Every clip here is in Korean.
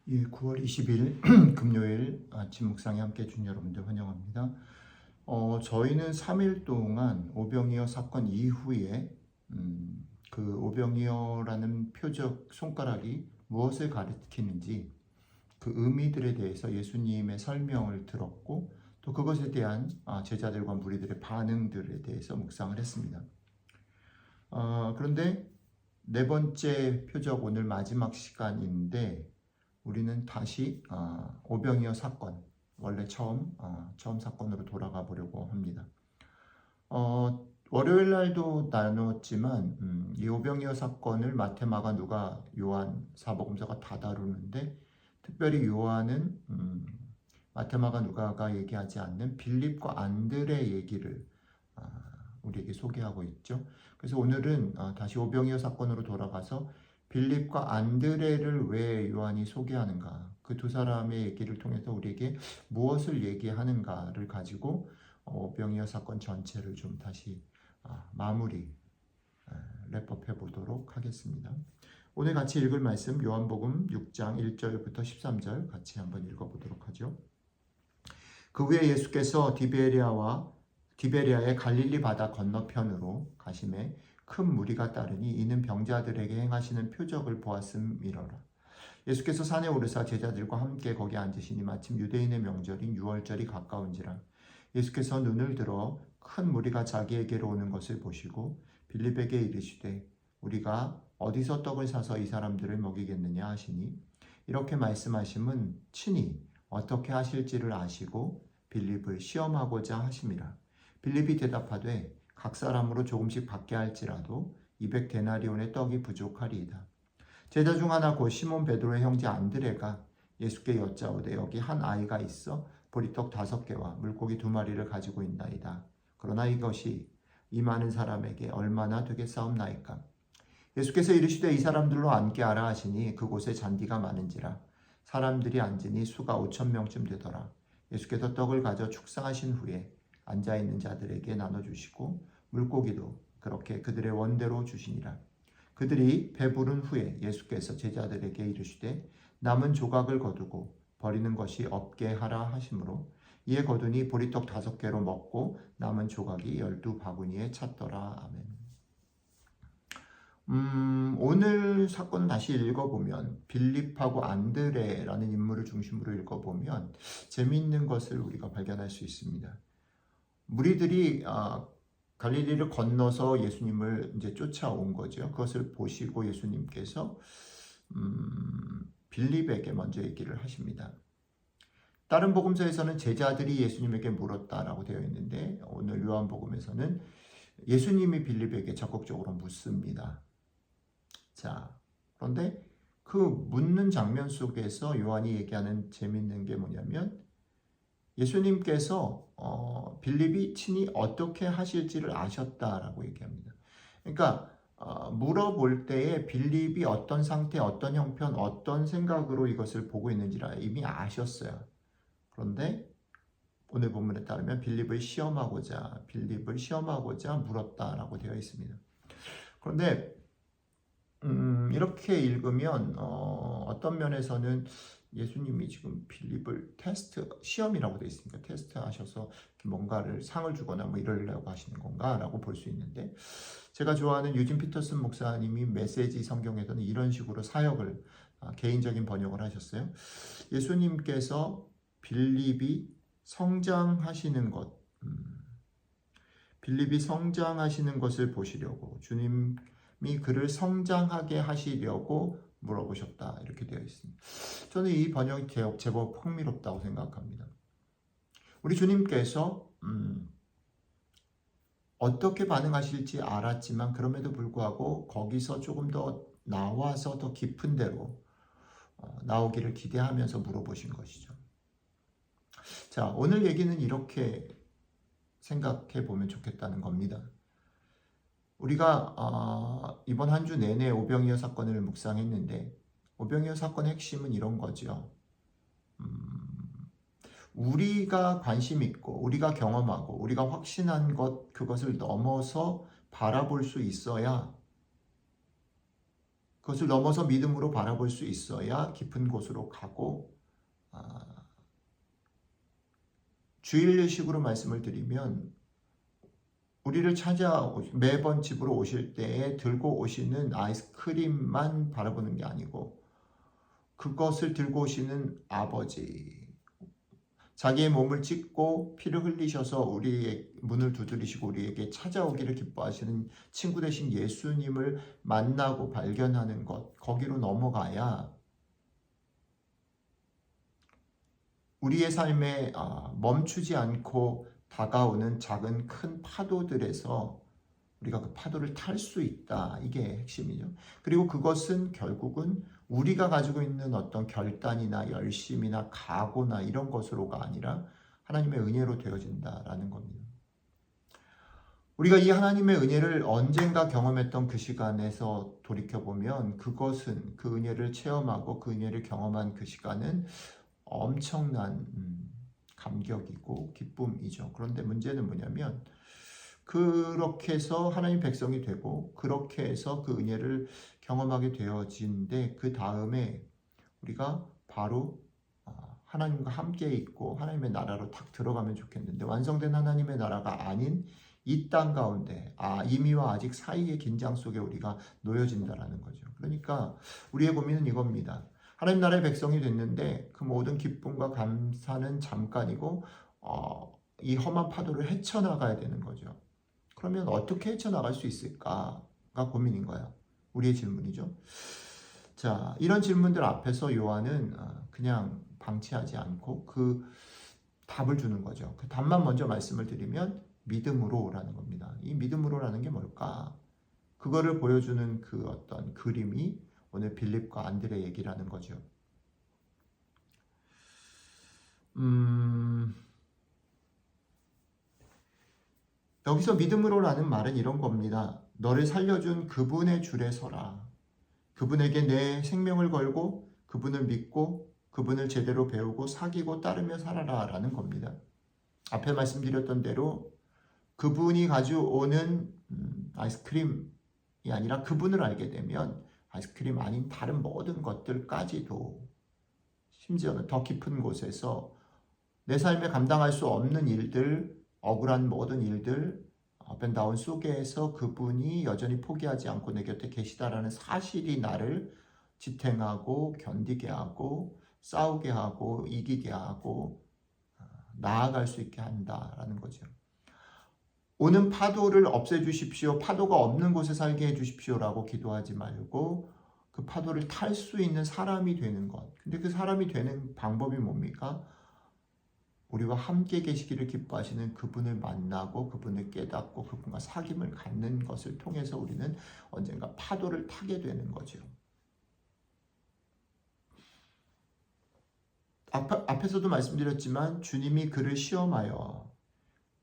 예, 9월 20일 금요일 아침 묵상에 함께 해준 여러분들 환영합니다. 저희는 3일 동안 오병이어 사건 이후에 그 오병이어라는 표적 손가락이 무엇을 가리키는지 그 의미들에 대해서 예수님의 설명을 들었고 또 그것에 대한 제자들과 무리들의 반응들에 대해서 묵상을 했습니다. 그런데 네 번째 표적 오늘 마지막 시간인데 우리는 다시 오병이어 사건, 원래 처음 사건으로 돌아가 보려고 합니다. 월요일 날도 나누었지만 이 오병이어 사건을 마태, 마가, 누가, 요한 사복음서가 다 다루는데 특별히 요한은 마태, 마가, 누가가 얘기하지 않는 빌립과 안드레 얘기를 우리에게 소개하고 있죠. 그래서 오늘은 다시 오병이어 사건으로 돌아가서 빌립과 안드레를 왜 요한이 소개하는가, 그 두 사람의 얘기를 통해서 우리에게 무엇을 얘기하는가를 가지고 오병이어 사건 전체를 좀 다시 마무리 랩업해 보도록 하겠습니다. 오늘 같이 읽을 말씀 요한복음 6장 1절부터 13절 같이 한번 읽어보도록 하죠. 그 후에 예수께서 디베리아의 갈릴리 바다 건너편으로 가심에 큰 무리가 따르니 이는 병자들에게 행하시는 표적을 보았음이러라. 예수께서 산에 오르사 제자들과 함께 거기 앉으시니 마침 유대인의 명절인 유월절이 가까운지라. 예수께서 눈을 들어 큰 무리가 자기에게로 오는 것을 보시고 빌립에게 이르시되 우리가 어디서 떡을 사서 이 사람들을 먹이겠느냐 하시니 이렇게 말씀하심은 친히 어떻게 하실지를 아시고 빌립을 시험하고자 하심이라. 빌립이 대답하되 각 사람으로 조금씩 받게 할지라도 200데나리온의 떡이 부족하리이다. 제자 중 하나 곧 시몬 베드로의 형제 안드레가 예수께 여짜오되 여기 한 아이가 있어 보리떡 5개와 물고기 2마리를 가지고 있나이다. 그러나 이것이 이 많은 사람에게 얼마나 되겠사옵나이까. 예수께서 이르시되 이 사람들로 앉게 하라 하시니 그곳에 잔디가 많은지라 사람들이 앉으니 수가 5,000명쯤 되더라. 예수께서 떡을 가져 축사하신 후에 앉아있는 자들에게 나눠주시고 물고기도 그렇게 그들의 원대로 주시니라. 그들이 배부른 후에 예수께서 제자들에게 이르시되 남은 조각을 거두고 버리는 것이 없게 하라 하시므로 이에 거두니 보리떡 5개로 먹고 남은 조각이 12바구니에 찼더라. 아멘. 오늘 사건 다시 읽어보면 빌립하고 안드레라는 인물을 중심으로 읽어보면 재미있는 것을 우리가 발견할 수 있습니다. 무리들이 갈릴리를 건너서 예수님을 이제 쫓아온 거죠. 그것을 보시고 예수님께서 빌립에게 먼저 얘기를 하십니다. 다른 복음서에서는 제자들이 예수님에게 물었다라고 되어 있는데 오늘 요한복음에서는 예수님이 빌립에게 적극적으로 묻습니다. 자, 그런데 그 묻는 장면 속에서 요한이 얘기하는 재미있는 게 뭐냐면 예수님께서 빌립이 친히 어떻게 하실지를 아셨다라고 얘기합니다. 그러니까 물어볼 때에 빌립이 어떤 상태, 어떤 형편, 어떤 생각으로 이것을 보고 있는지를 이미 아셨어요. 그런데 오늘 본문에 따르면 빌립을 시험하고자 물었다라고 되어 있습니다. 그런데 이렇게 읽으면 어떤 면에서는 예수님이 지금 빌립을 시험이라고 되어 있으니까 테스트하셔서 뭔가를 상을 주거나 뭐 이러려고 하시는 건가라고 볼 수 있는데 제가 좋아하는 유진 피터슨 목사님이 메시지 성경에서는 이런 식으로 사역을 개인적인 번역을 하셨어요. 예수님께서 빌립이 성장하시는 것을 보시려고 주님이 그를 성장하게 하시려고 물어보셨다 이렇게 되어 있습니다. 저는 이 번역이 제법 흥미롭다고 생각합니다. 우리 주님께서 어떻게 반응하실지 알았지만 그럼에도 불구하고 거기서 조금 더 나와서 더 깊은 데로 나오기를 기대하면서 물어보신 것이죠. 자, 오늘 얘기는 이렇게 생각해 보면 좋겠다는 겁니다. 우리가 이번 한 주 내내 오병이어 사건을 묵상했는데 오병이어 사건의 핵심은 이런 거죠. 우리가 관심 있고 우리가 경험하고 우리가 확신한 그것을 넘어서 바라볼 수 있어야 그것을 넘어서 믿음으로 바라볼 수 있어야 깊은 곳으로 가고, 주일식으로 말씀을 드리면 우리를 매번 집으로 오실 때에 들고 오시는 아이스크림만 바라보는 게 아니고 그것을 들고 오시는 아버지, 자기의 몸을 찢고 피를 흘리셔서 우리의 문을 두드리시고 우리에게 찾아오기를 기뻐하시는 친구 되신 예수님을 만나고 발견하는 것, 거기로 넘어가야 우리의 삶에 멈추지 않고 다가오는 작은 큰 파도들에서 우리가 그 파도를 탈 수 있다. 이게 핵심이죠. 그리고 그것은 결국은 우리가 가지고 있는 어떤 결단이나 열심이나 각오나 이런 것으로가 아니라 하나님의 은혜로 되어진다라는 겁니다. 우리가 이 하나님의 은혜를 언젠가 경험했던 그 시간에서 돌이켜보면 그것은 그 은혜를 체험하고 그 은혜를 경험한 그 시간은 엄청난 감격이고 기쁨이죠. 그런데 문제는 뭐냐면 그렇게 해서 하나님 백성이 되고 그렇게 해서 그 은혜를 경험하게 되어진데 그 다음에 우리가 바로 하나님과 함께 있고 하나님의 나라로 탁 들어가면 좋겠는데 완성된 하나님의 나라가 아닌 이 땅 가운데 이미와 아직 사이의 긴장 속에 우리가 놓여진다라는 거죠. 그러니까 우리의 고민은 이겁니다. 하나님 나라의 백성이 됐는데 그 모든 기쁨과 감사는 잠깐이고 이 험한 파도를 헤쳐나가야 되는 거죠. 그러면 어떻게 헤쳐나갈 수 있을까가 고민인 거야. 우리의 질문이죠. 자, 이런 질문들 앞에서 요한은 그냥 방치하지 않고 그 답을 주는 거죠. 그 답만 먼저 말씀을 드리면 믿음으로라는 겁니다. 이 믿음으로라는 게 뭘까? 그거를 보여주는 그 어떤 그림이 오늘 빌립과 안드레 얘기라는 거죠. 여기서 믿음으로라는 말은 이런 겁니다. 너를 살려준 그분의 줄에 서라. 그분에게 내 생명을 걸고 그분을 믿고 그분을 제대로 배우고 사귀고 따르며 살아라 라는 겁니다. 앞에 말씀드렸던 대로 그분이 가져오는 아이스크림이 아니라 그분을 알게 되면 아이스크림 아닌 다른 모든 것들까지도 심지어는 더 깊은 곳에서 내 삶에 감당할 수 없는 일들, 억울한 모든 일들, 업앤다운 속에서 그분이 여전히 포기하지 않고 내 곁에 계시다라는 사실이 나를 지탱하고 견디게 하고 싸우게 하고 이기게 하고 나아갈 수 있게 한다라는 거죠. 오는 파도를 없애주십시오. 파도가 없는 곳에 살게 해주십시오라고 기도하지 말고 그 파도를 탈 수 있는 사람이 되는 것. 근데 그 사람이 되는 방법이 뭡니까? 우리와 함께 계시기를 기뻐하시는 그분을 만나고 그분을 깨닫고 그분과 사귐을 갖는 것을 통해서 우리는 언젠가 파도를 타게 되는 거죠. 앞에서도 말씀드렸지만 주님이 그를 시험하여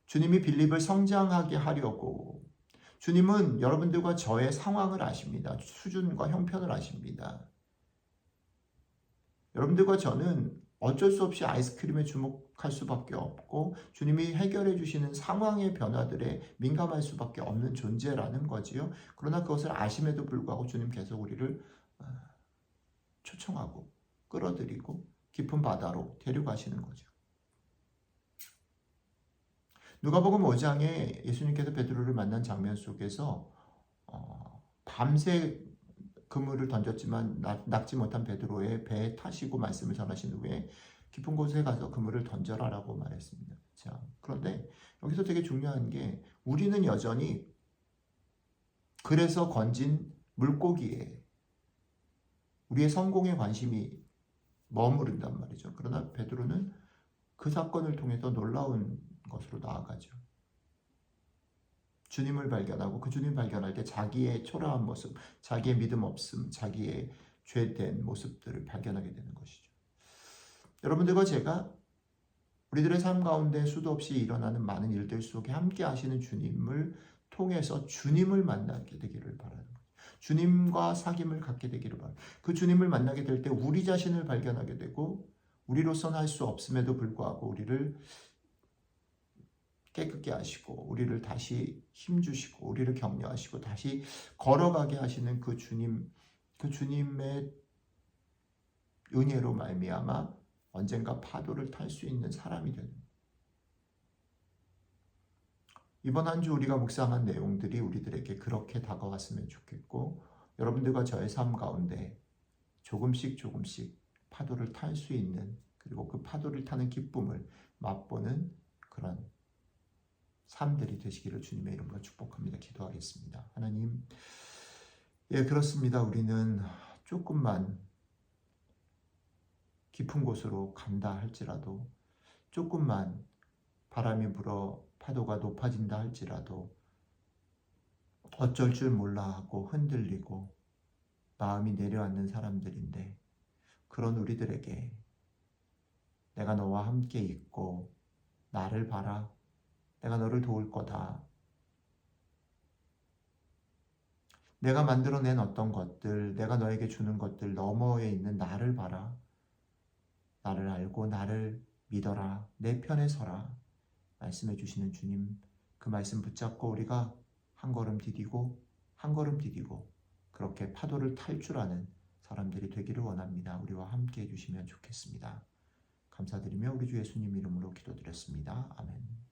주님이 빌립을 성장하게 하려고 주님은 여러분들과 저의 상황을 아십니다. 수준과 형편을 아십니다. 여러분들과 저는 어쩔 수 없이 아이스크림에 주목할 수밖에 없고 주님이 해결해 주시는 상황의 변화들에 민감할 수밖에 없는 존재라는 거지요. 그러나 그것을 아심에도 불구하고 주님 계속 우리를 초청하고 끌어들이고 깊은 바다로 데려가시는 거죠. 누가복음 5장에 예수님께서 베드로를 만난 장면 속에서 밤새 그물을 던졌지만 낚지 못한 베드로의 배에 타시고 말씀을 전하신 후에 깊은 곳에 가서 그물을 던져라라고 말했습니다. 자, 그런데 여기서 되게 중요한 게 우리는 여전히 그래서 건진 물고기에 우리의 성공에 관심이 머무른단 말이죠. 그러나 베드로는 그 사건을 통해서 놀라운 것으로 나아가죠. 주님을 발견하고 그 주님 발견할 때 자기의 초라한 모습, 자기의 믿음 없음, 자기의 죄된 모습들을 발견하게 되는 것이죠. 여러분들과 제가 우리들의 삶 가운데 수도 없이 일어나는 많은 일들 속에 함께 하시는 주님을 통해서 주님을 만나게 되기를 바라는 거예요. 주님과 사귐을 갖게 되기를 바라요. 그 주님을 만나게 될 때 우리 자신을 발견하게 되고 우리로서는 할 수 없음에도 불구하고 우리를 깨끗게 하시고 우리를 다시 힘주시고 우리를 격려하시고 다시 걸어가게 하시는 그 주님, 그 주님의 은혜로 말미암아 언젠가 파도를 탈 수 있는 사람이 되는, 이번 한 주 우리가 묵상한 내용들이 우리들에게 그렇게 다가왔으면 좋겠고, 여러분들과 저의 삶 가운데 조금씩 조금씩 파도를 탈 수 있는, 그리고 그 파도를 타는 기쁨을 맛보는 그런 삶들이 되시기를 주님의 이름으로 축복합니다. 기도하겠습니다. 하나님, 예, 그렇습니다. 우리는 조금만 깊은 곳으로 간다 할지라도, 조금만 바람이 불어 파도가 높아진다 할지라도 어쩔 줄 몰라 하고 흔들리고 마음이 내려앉는 사람들인데, 그런 우리들에게 내가 너와 함께 있고 나를 봐라, 내가 너를 도울 거다, 내가 만들어낸 어떤 것들, 내가 너에게 주는 것들 너머에 있는 나를 봐라, 나를 알고 나를 믿어라, 내 편에 서라 말씀해 주시는 주님, 그 말씀 붙잡고 우리가 한 걸음 디디고 한 걸음 디디고 그렇게 파도를 탈 줄 아는 사람들이 되기를 원합니다. 우리와 함께 해주시면 좋겠습니다. 감사드리며 우리 주 예수님 이름으로 기도드렸습니다. 아멘.